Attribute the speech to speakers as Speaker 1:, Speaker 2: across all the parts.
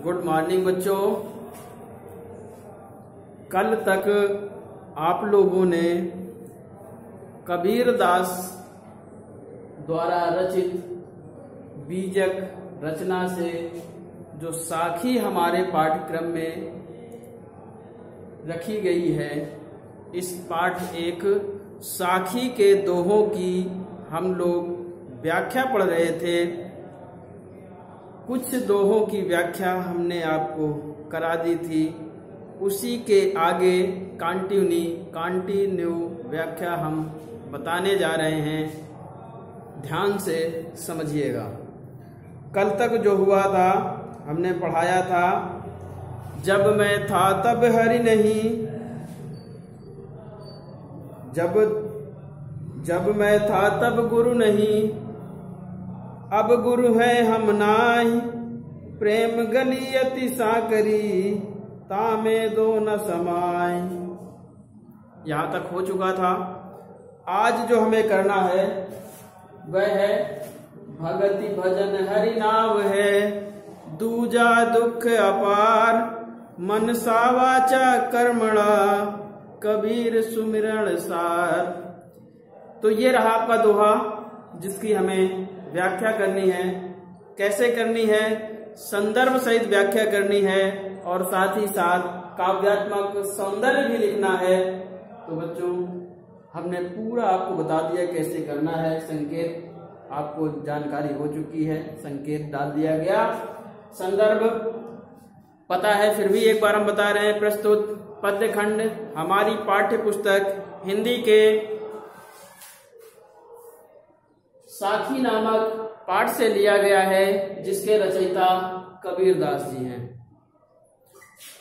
Speaker 1: Good morning बच्चों। कल तक आप लोगों ने कबीर दास द्वारा रचित बीजक रचना से जो साखी हमारे पाठ्यक्रम में रखी गई है, इस पाठ एक साखी के दोहों की हम लोग व्याख्या पढ़ रहे थे। कुछ दोहों की व्याख्या हमने आपको करा दी थी, उसी के आगे कंटिन्यू व्याख्या हम बताने जा रहे हैं। ध्यान से समझिएगा। कल तक जो हुआ था हमने पढ़ाया था, जब मैं था तब हरि नहीं, जब मैं था तब गुरु नहीं, अब गुरु है हम नाई, प्रेम गली अति साकरी, तामे दो न समाय। यहां तक हो चुका था। आज जो हमें करना है वह है भगति भजन हरि नाम है, दूजा दुख अपार, मन सा वाचा कर्मणा, कबीर सुमिरण सार। तो ये रहा आपका दोहा, जिसकी हमें व्याख्या करनी है। कैसे करनी है? संदर्भ सहित व्याख्या करनी है और साथ ही साथ काव्यात्मक सौंदर्य भी लिखना है। तो बच्चों, हमने पूरा आपको बता दिया कैसे करना है। संकेत आपको जानकारी हो चुकी है, संकेत डाल दिया गया। संदर्भ पता है, फिर भी एक बार हम बता रहे हैं। प्रस्तुत पद्य खंड हमारी पाठ्य पुस्तक हिंदी के साखी नामक पाठ से लिया गया है, जिसके रचयिता कबीर दास जी हैं।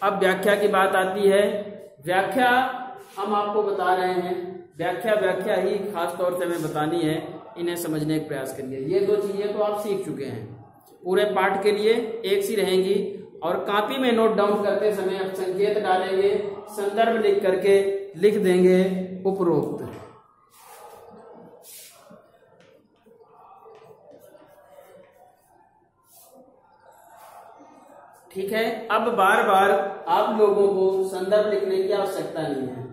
Speaker 1: अब व्याख्या की बात आती है। व्याख्या हम आपको बता रहे हैं, व्याख्या ही खास तौर से हमें बतानी है। इन्हें समझने का प्रयास करिए। ये दो चीजें तो आप सीख चुके हैं, पूरे पाठ के लिए एक सी रहेंगी। और कॉपी में नोट डाउन करते समय आप संकेत डालेंगे, संदर्भ लिख करके लिख देंगे उपरोक्त। ठीक है। अब बार बार आप लोगों को संदर्भ लिखने की आवश्यकता नहीं है।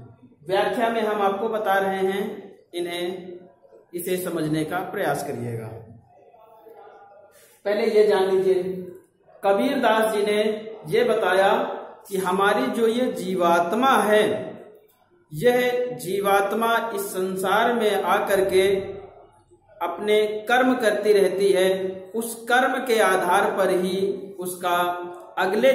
Speaker 1: व्याख्या में हम आपको बता रहे हैं, इसे समझने का प्रयास करिएगा। पहले ये जान लीजिए, कबीर दास जी ने ये बताया कि हमारी जो ये जीवात्मा है, यह जीवात्मा इस संसार में आकर के अपने कर्म करती रहती है। उस कर्म के आधार पर ही उसका अगला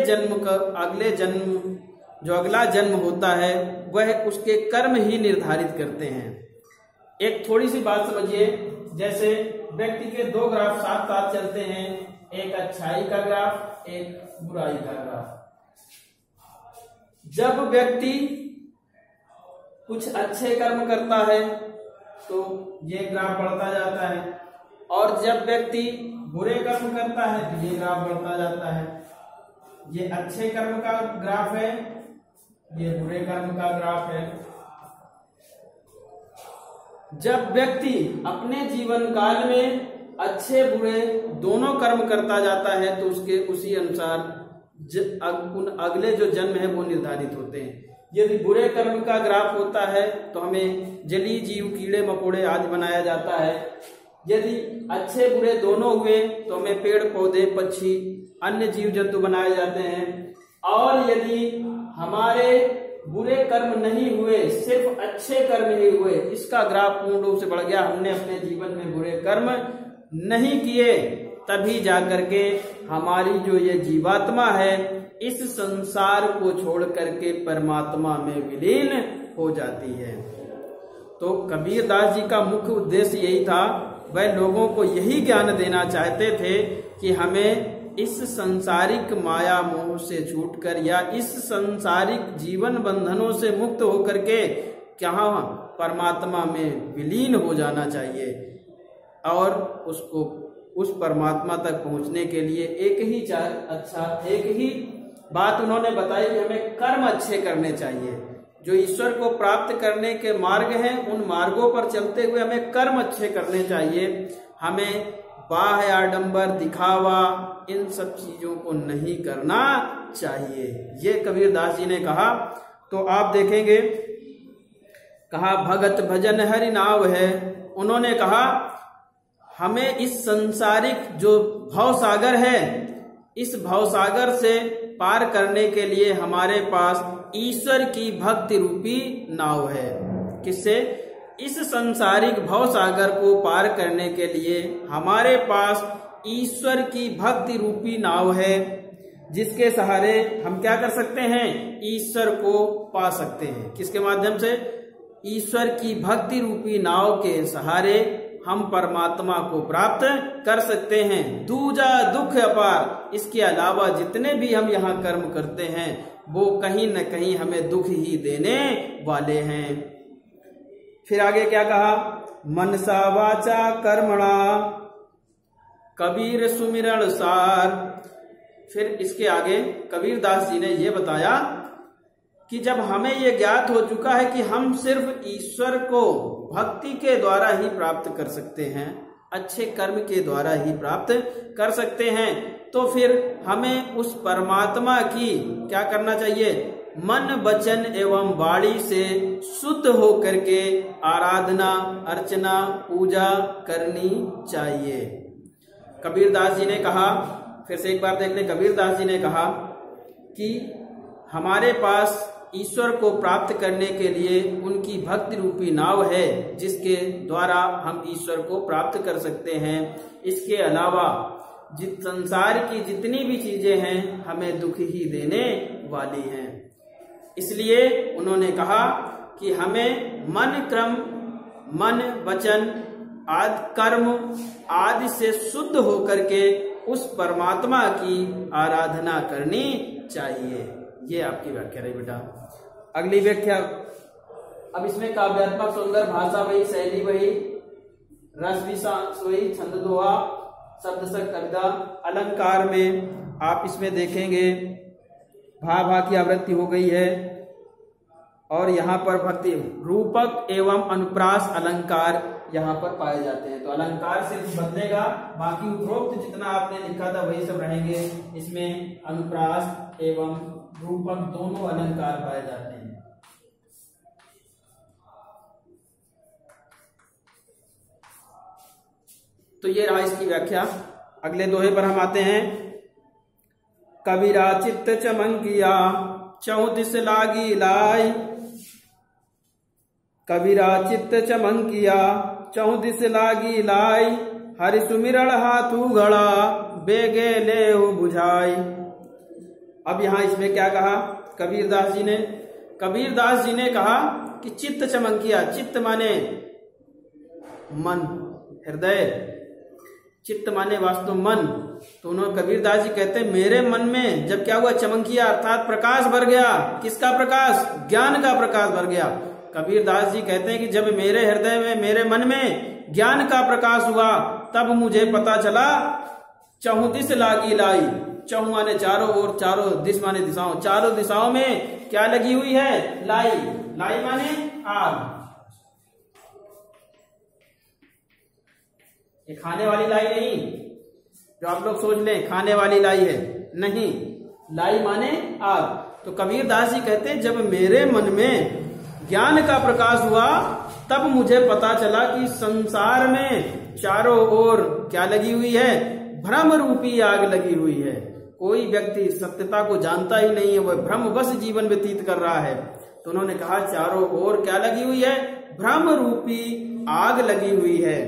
Speaker 1: जन्म होता है, वह उसके कर्म ही निर्धारित करते हैं। एक थोड़ी सी बात समझिए। जैसे व्यक्ति के दो ग्राफ साथ साथ चलते हैं, एक अच्छाई का ग्राफ, एक बुराई का ग्राफ। जब व्यक्ति कुछ अच्छे कर्म करता है तो ये ग्राफ बढ़ता जाता है, और जब व्यक्ति बुरे कर्म करता है तो ये ग्राफ बढ़ता जाता है। ये अच्छे कर्म का ग्राफ है, ये बुरे कर्म का ग्राफ है। जब व्यक्ति अपने जीवन काल में अच्छे बुरे दोनों कर्म करता जाता है तो उसके उसी अनुसार अगले जो जन्म है वो निर्धारित होते हैं। यदि बुरे कर्म का ग्राफ होता है तो हमें जलीय जीव, कीड़े मकोड़े आदि बनाया जाता है। यदि अच्छे बुरे दोनों हुए तो हमें पेड़ पौधे, पक्षी, अन्य जीव जंतु बनाए जाते हैं। और यदि हमारे बुरे कर्म नहीं हुए, सिर्फ अच्छे कर्म ही हुए, इसका ग्राफ पूर्ण रूप से बढ़ गया, हमने अपने जीवन में बुरे कर्म नहीं किए, तभी जाकर के हमारी जो ये जीवात्मा है इस संसार को छोड़ करके परमात्मा में विलीन हो जाती है। तो कबीर दास जी का मुख्य उद्देश्य यही था। वह लोगों को यही ज्ञान देना चाहते थे कि हमें इस संसारिक माया मोह से छूटकर या इस संसारिक जीवन बंधनों से मुक्त होकर के क्या परमात्मा में विलीन हो जाना चाहिए। और उसको उस परमात्मा तक पहुंचने के लिए एक ही बात उन्होंने बताई कि हमें कर्म अच्छे करने चाहिए। जो ईश्वर को प्राप्त करने के मार्ग हैं, उन मार्गों पर चलते हुए हमें कर्म अच्छे करने चाहिए। हमें बाह्य आडंबर, दिखावा, इन सब चीजों को नहीं करना चाहिए, ये कबीरदास जी ने कहा। तो आप देखेंगे, कहा भगत भजन हरि नाव है। उन्होंने कहा हमें इस संसारिक जो भवसागर है, इस भवसागर से पार करने के लिए हमारे पास ईश्वर की भक्ति रूपी नाव है। किससे? इस संसारिक भवसागर को पार करने के लिए हमारे पास ईश्वर की भक्ति रूपी नाव है, जिसके सहारे हम क्या कर सकते हैं? ईश्वर को पा सकते हैं। किसके माध्यम से? ईश्वर की भक्ति रूपी नाव के सहारे हम परमात्मा को प्राप्त कर सकते हैं। दूजा दुख अपार, इसके अलावा जितने भी हम यहाँ कर्म करते हैं वो कहीं न कहीं हमें दुख ही देने वाले हैं। फिर आगे क्या कहा? मनसा वाचा कर्मणा कबीर सुमिरन सार। फिर इसके आगे कबीरदास जी ने ये बताया कि जब हमें ये ज्ञात हो चुका है कि हम सिर्फ ईश्वर को भक्ति के द्वारा ही प्राप्त कर सकते हैं, अच्छे कर्म के द्वारा ही प्राप्त कर सकते हैं, तो फिर हमें उस परमात्मा की क्या करना चाहिए? मन वचन एवं वाणी से शुद्ध हो करके आराधना, अर्चना, पूजा करनी चाहिए। कबीरदास जी ने कहा, फिर से एक बार देख लें, कबीरदास जी ने कहा कि हमारे पास ईश्वर को प्राप्त करने के लिए उनकी भक्ति रूपी नाव है, जिसके द्वारा हम ईश्वर को प्राप्त कर सकते हैं। इसके अलावा संसार की जितनी भी चीजें हैं हमें दुख ही देने वाली हैं। इसलिए उन्होंने कहा कि हमें मन वचन आदि कर्म आदि से शुद्ध होकर के उस परमात्मा की आराधना करनी चाहिए। ये आपकी व्याख्या रही बेटा। अगली व्याख्या, अब इसमें काव्यात्मक सौंदर्य, भाषा वही, शैली वही, रस भी वही, छंद दोहा, शब्द से कविता, अलंकार में आप इसमें देखेंगे भा की आवृत्ति हो गई है, और यहाँ पर भक्ति रूपक एवं अनुप्रास अलंकार यहाँ पर पाए जाते हैं। तो अलंकार सिर्फ बदलेगा, बाकी उपरोक्त जितना आपने लिखा था वही सब रहेंगे। इसमें अनुप्रास एवं रूपक दोनों अलंकार पाए जाते हैं। तो ये रहा इसकी व्याख्या। अगले दोहे पर हम आते हैं। कबीरा चित्त चमंकिया चौदिस लागी लाई, कबीरा चित्त चमंकिया चौदिस लागी लाई, हरि सुमिरण हाथू घड़ा बेगे ले बुझाई। अब यहां इसमें क्या कहा कबीरदास जी ने? कबीरदास जी ने कहा कि चित्त चमंकिया, चित्त माने मन, हृदय, चित्त माने वास्तव मन। तो उन्होंने कबीरदास जी कहते हैं मेरे मन में जब क्या हुआ? चमंकिया अर्थात प्रकाश भर गया। किसका प्रकाश? ज्ञान का प्रकाश भर गया। कबीरदास जी कहते हैं कि जब मेरे हृदय में, मेरे मन में ज्ञान का प्रकाश हुआ, तब मुझे पता चला चहुदिस लागी लाई। चहु माने चारों ओर, चारों दिश माने दिशाओं, चारों दिशाओं में क्या लगी हुई है? लाई। लाई माने आग। ये खाने वाली लाई नहीं, जो आप लोग सोच लें खाने वाली लाई है, नहीं, लाई माने आग। तो कबीरदास जी कहते हैं जब मेरे मन में ज्ञान का प्रकाश हुआ, तब मुझे पता चला कि संसार में चारों ओर क्या लगी हुई है? भ्रम रूपी आग लगी हुई है। कोई व्यक्ति सत्यता को जानता ही नहीं है, वह भ्रमवश जीवन व्यतीत कर रहा है। तो उन्होंने कहा चारों ओर क्या लगी हुई है? भ्रम रूपी आग लगी हुई है।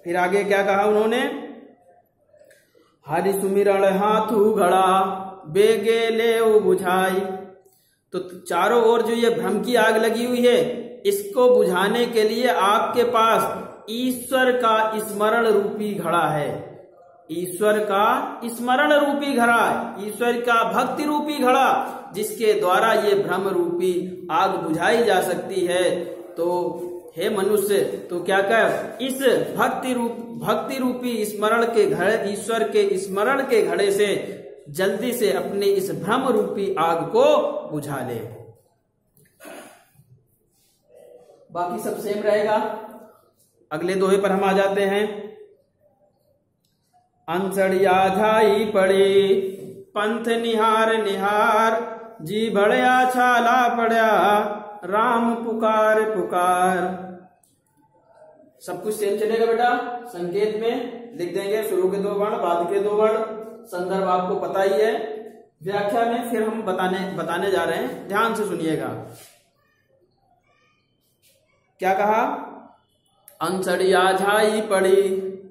Speaker 1: फिर आगे क्या कहा उन्होंने? हरि सुमिरण हाथू घड़ा बेगे ले बुझाई। तो चारों ओर जो ये भ्रम की आग लगी हुई है, इसको बुझाने के लिए आपके पास ईश्वर का स्मरण रूपी घड़ा है। ईश्वर का स्मरण रूपी घड़ा, ईश्वर का भक्ति रूपी घड़ा, जिसके द्वारा ये भ्रम रूपी आग बुझाई जा सकती है। तो हे मनुष्य, तो क्या कर, इस भक्ति रूपी स्मरण के घड़े, ईश्वर के स्मरण के घड़े से जल्दी से अपने इस भ्रम रूपी आग को बुझा ले। बाकी सब सेम रहेगा। अगले दोहे पर हम आ जाते हैं। अंसड़िया झाई पड़ी, पंथ निहार निहार, जी भड़या छाला पड़ा, राम पुकार पुकार। सब कुछ सेम चलेगा बेटा, संकेत में लिख देंगे, शुरू के 2 वर्ण, बाद के 2 वर्ण, संदर्भ आपको पता ही है। व्याख्या में फिर हम बताने जा रहे हैं, ध्यान से सुनिएगा। क्या कहा? अंसड़िया झाई पड़ी,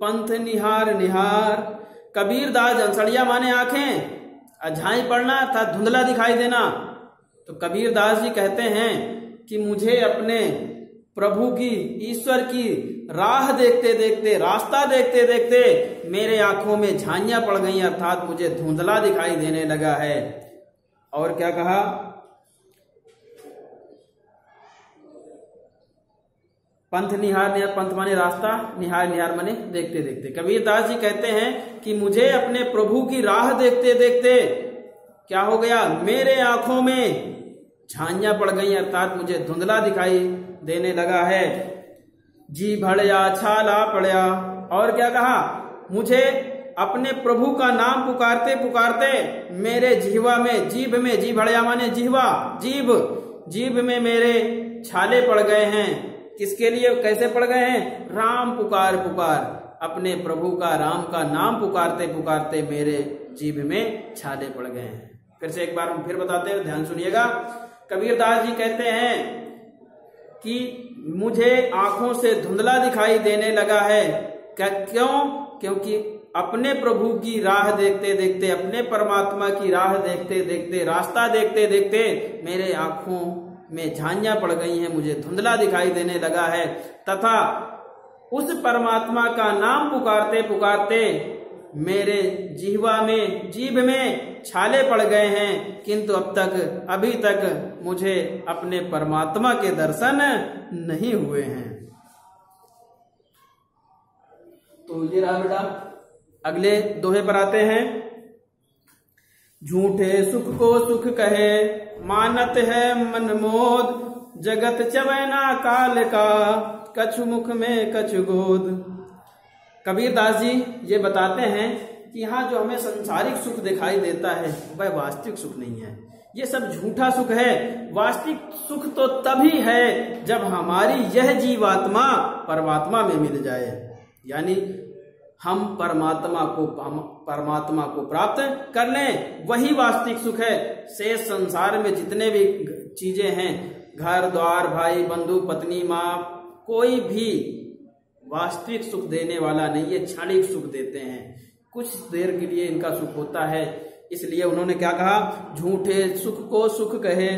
Speaker 1: पंथ निहार निहार। कबीरदास, अंसड़िया माने आंखें, झाई पड़ना अर्थात धुंधला दिखाई देना। तो कबीरदास जी कहते हैं कि मुझे अपने प्रभु की, ईश्वर की राह देखते देखते, रास्ता देखते देखते मेरे आंखों में झाइयां पड़ गई, अर्थात मुझे धुंधला दिखाई देने लगा है। और क्या कहा? पंथ निहार निहार, पंथ माने रास्ता, निहार निहार माने देखते देखते। कबीरदास जी कहते हैं कि मुझे अपने प्रभु की राह देखते देखते क्या हो गया, मेरे आंखों में झाइयां पड़ गई, अर्थात मुझे धुंधला दिखाई देने लगा है। जी भड़या छाला पड़ा। और क्या कहा? मुझे अपने प्रभु का नाम पुकारते पुकारते मेरे जीवा में, जीभ में, जी भड़या माने जीवा, जीभ में मेरे छाले पड़ गए हैं। किसके लिए, कैसे पड़ गए हैं? राम पुकार पुकार, अपने प्रभु का, राम का नाम पुकारते पुकारते मेरे जीभ में छाले पड़ गए हैं। फिर से एक बार हम फिर बताते हैं, ध्यान सुनिएगा। कबीरदास जी कहते हैं कि मुझे आंखों से धुंधला दिखाई देने लगा है। क्यों? क्योंकि अपने प्रभु की राह देखते देखते, अपने परमात्मा की राह देखते देखते, रास्ता देखते देखते मेरे आंखों में झाइयां पड़ गई हैं, मुझे धुंधला दिखाई देने लगा है, तथा उस परमात्मा का नाम पुकारते पुकारते मेरे जीवा में, जीभ में छाले पड़ गए हैं, किंतु अभी तक मुझे अपने परमात्मा के दर्शन नहीं हुए हैं। तो ये रहा बेटा। अगले दोहे पर आते हैं। झूठे सुख को सुख कहे, मानत है मन मोद, जगत चवैना काल का, कछु मुख में कछु गोद। कबीरदास जी ये बताते हैं कि यहाँ जो हमें संसारिक सुख दिखाई देता है वह वास्तविक सुख नहीं है, ये सब झूठा सुख है। वास्तविक सुख तो तभी है जब हमारी यह जीवात्मा परमात्मा में मिल जाए, यानी हम परमात्मा को प्राप्त कर लें, वही वास्तविक सुख है। शेष संसार में जितने भी चीजें हैं, घर द्वार, भाई बंधु, पत्नी, माँ, कोई भी वास्तविक सुख देने वाला नहीं, ये क्षणिक सुख देते हैं, कुछ देर के लिए इनका सुख होता है। इसलिए उन्होंने क्या कहा? झूठे सुख को सुख कहे,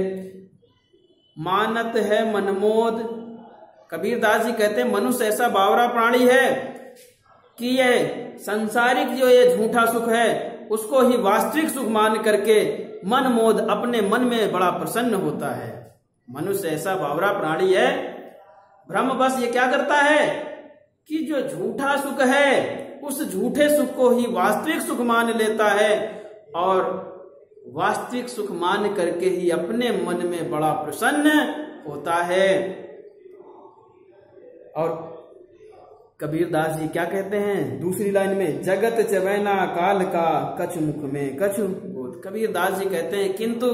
Speaker 1: मानत है मनमोद। कबीरदास जी कहते हैं मनुष्य ऐसा बावरा प्राणी है कि ये संसारिक जो ये झूठा सुख है उसको ही वास्तविक सुख मान करके मन मोद, अपने मन में बड़ा प्रसन्न होता है। मनुष्य ऐसा बावरा प्राणी है, भ्रम बस ये क्या करता है कि जो झूठा सुख है उस झूठे सुख को ही वास्तविक सुख मान लेता है, और वास्तविक सुख मान करके ही अपने मन में बड़ा प्रसन्न होता है। और कबीरदास जी क्या कहते हैं दूसरी लाइन में? जगत चवैना काल का, कछु मुख में कछु गोद। कबीरदास जी कहते हैं किंतु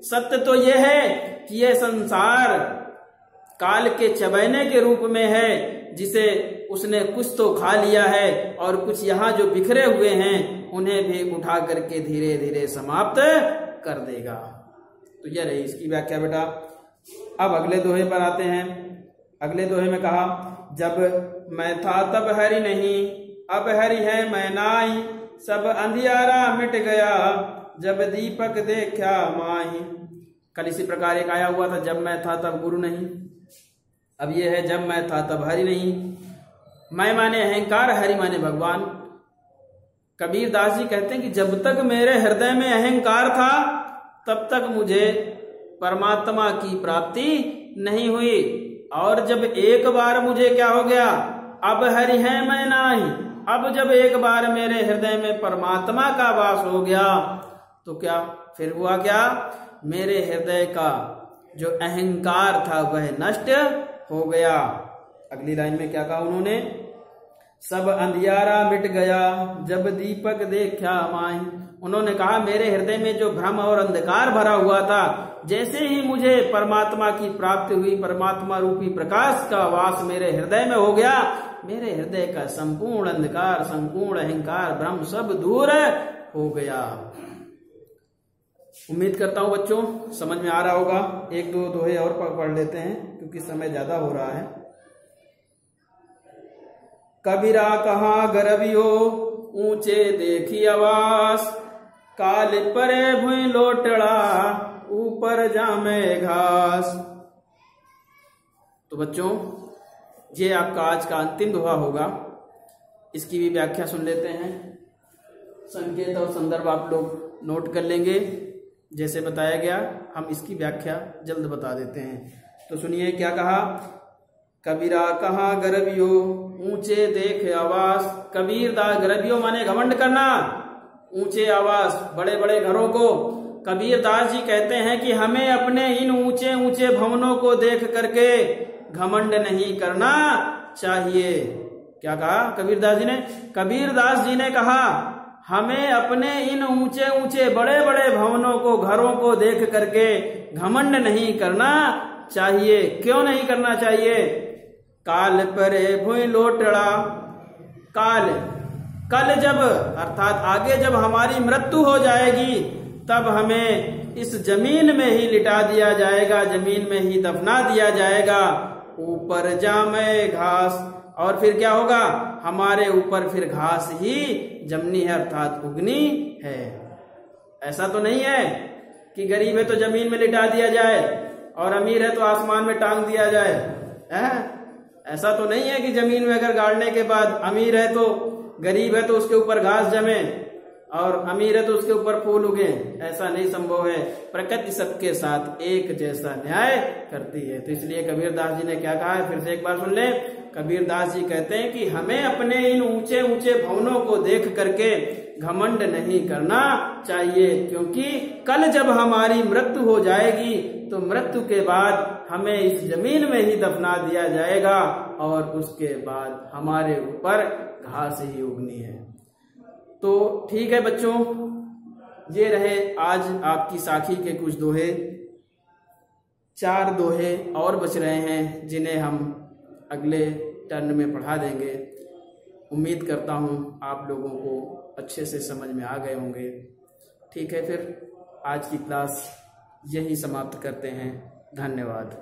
Speaker 1: सत्य तो यह है कि यह संसार काल के चबैने के रूप में है, जिसे उसने कुछ तो खा लिया है और कुछ यहाँ जो बिखरे हुए हैं उन्हें भी उठा करके धीरे धीरे समाप्त कर देगा। तो यह रही इसकी व्याख्या बेटा। अब अगले दोहे पर आते हैं। अगले दोहे में कहा, जब मैं था तब हरि नहीं, अब हरि है मैं नाई, सब अंधियारा मिट गया, जब दीपक देखा माही। कल इसी प्रकार एक आया हुआ था, जब मैं था तब गुरु नहीं। अब यह है जब मैं था तब हरि नहीं। मैं माने अहंकार, हरि माने भगवान। कबीरदास जी कहते हैं कि जब तक मेरे हृदय में अहंकार था तब तक मुझे परमात्मा की प्राप्ति नहीं हुई, और जब एक बार मुझे क्या हो गया, अब हरि है मैं नाही, अब जब एक बार मेरे हृदय में परमात्मा का वास हो गया तो क्या फिर हुआ? क्या मेरे हृदय का जो अहंकार था वह नष्ट हो गया। अगली लाइन में क्या कहा उन्होंने? सब अंधियारा मिट गया जब दीपक देखा माई। उन्होंने कहा मेरे हृदय में जो भ्रम और अंधकार भरा हुआ था, जैसे ही मुझे परमात्मा की प्राप्ति हुई, परमात्मा रूपी प्रकाश का वास मेरे हृदय में हो गया, मेरे हृदय का संपूर्ण अंधकार, संपूर्ण अहंकार, भ्रम सब दूर हो गया। उम्मीद करता हूं बच्चों समझ में आ रहा होगा। एक दो दोहे और पढ़ लेते हैं क्योंकि समय ज्यादा हो रहा है। कबीरा कहा गरबियो ऊंचे देखी आवास, काल परे भुई लोटड़ा ऊपर जामे घास। तो बच्चों ये आपका आज का अंतिम दोहा होगा। इसकी भी व्याख्या सुन लेते हैं। संकेत और संदर्भ आप लोग नोट कर लेंगे। जैसे बताया गया हम इसकी व्याख्या जल्द बता देते हैं। तो सुनिए क्या कहा। कबीरा कहा गरबियो ऊंचे देख आवास। कबीरदास, गरबियो माने घमंड करना, ऊंचे आवास, बड़े बड़े घरों को। कबीरदास जी कहते हैं कि हमें अपने इन ऊंचे ऊंचे भवनों को देख करके घमंड नहीं करना चाहिए। क्या कहा कबीरदास जी ने? कबीरदास जी ने कहा हमें अपने इन ऊंचे ऊंचे बड़े बड़े भवनों को, घरों को देख करके घमंड नहीं करना चाहिए। क्यों नहीं करना चाहिए? काल परे भुई लोटड़ा। काल, कल जब अर्थात आगे जब हमारी मृत्यु हो जाएगी तब हमें इस जमीन में ही लिटा दिया जाएगा, जमीन में ही दफना दिया जाएगा। ऊपर जामे घास, और फिर क्या होगा? हमारे ऊपर फिर घास ही जमनी है अर्थात उगनी है। ऐसा तो नहीं है कि गरीब है तो जमीन में लिटा दिया जाए और अमीर है तो आसमान में टांग दिया जाए। ऐसा तो नहीं है कि जमीन में अगर गाड़ने के बाद अमीर है तो, गरीब है तो उसके ऊपर घास जमे और अमीर है तो उसके ऊपर फूल उगे। ऐसा नहीं संभव है। प्रकृति सबके साथ एक जैसा न्याय करती है। तो इसलिए कबीरदास जी ने क्या कहा है, फिर से एक बार सुन ले। कबीरदास जी कहते हैं कि हमें अपने इन ऊंचे ऊंचे भवनों को देख करके घमंड नहीं करना चाहिए, क्योंकि कल जब हमारी मृत्यु हो जाएगी तो मृत्यु के बाद हमें इस जमीन में ही दफना दिया जाएगा और उसके बाद हमारे ऊपर घास ही उगनी है। तो ठीक है बच्चों, ये रहे आज आपकी साखी के कुछ दोहे। 4 दोहे और बच रहे हैं जिन्हें हम अगले टर्न में पढ़ा देंगे। उम्मीद करता हूँ आप लोगों को अच्छे से समझ में आ गए होंगे। ठीक है, फिर आज की क्लास यही समाप्त करते हैं। धन्यवाद।